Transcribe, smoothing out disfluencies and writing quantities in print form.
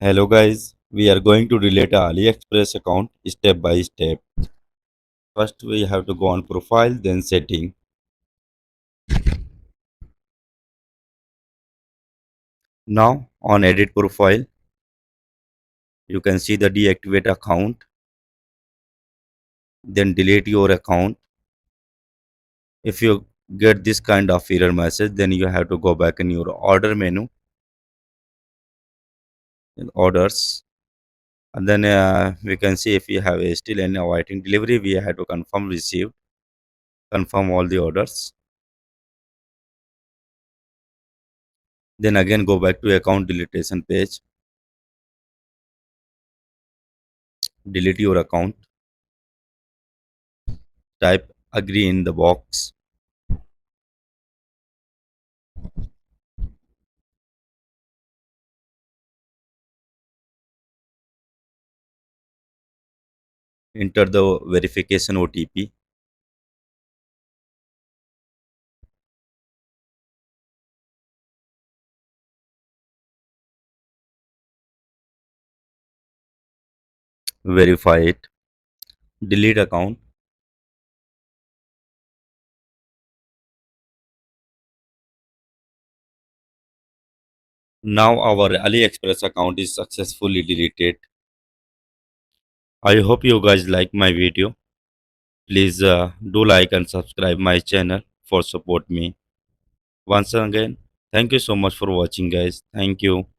Hello guys, we are going to delete a AliExpress account step by step. First we have to go on profile, then setting. Now on edit profile, you can see the deactivate account, then delete your account. If you get this kind of error message, then you have to go back in your order menu in orders. And then we can see if you have still any awaiting delivery, we have to confirm received, confirm all the orders. Then again go back to account deletion page, delete your account, type agree in the box, enter the verification OTP, verify it, delete account. Now our AliExpress account is successfully deleted. I hope you guys like my video. Please do like and subscribe my channel for support me. Once again, thank you so much for watching guys. Thank you.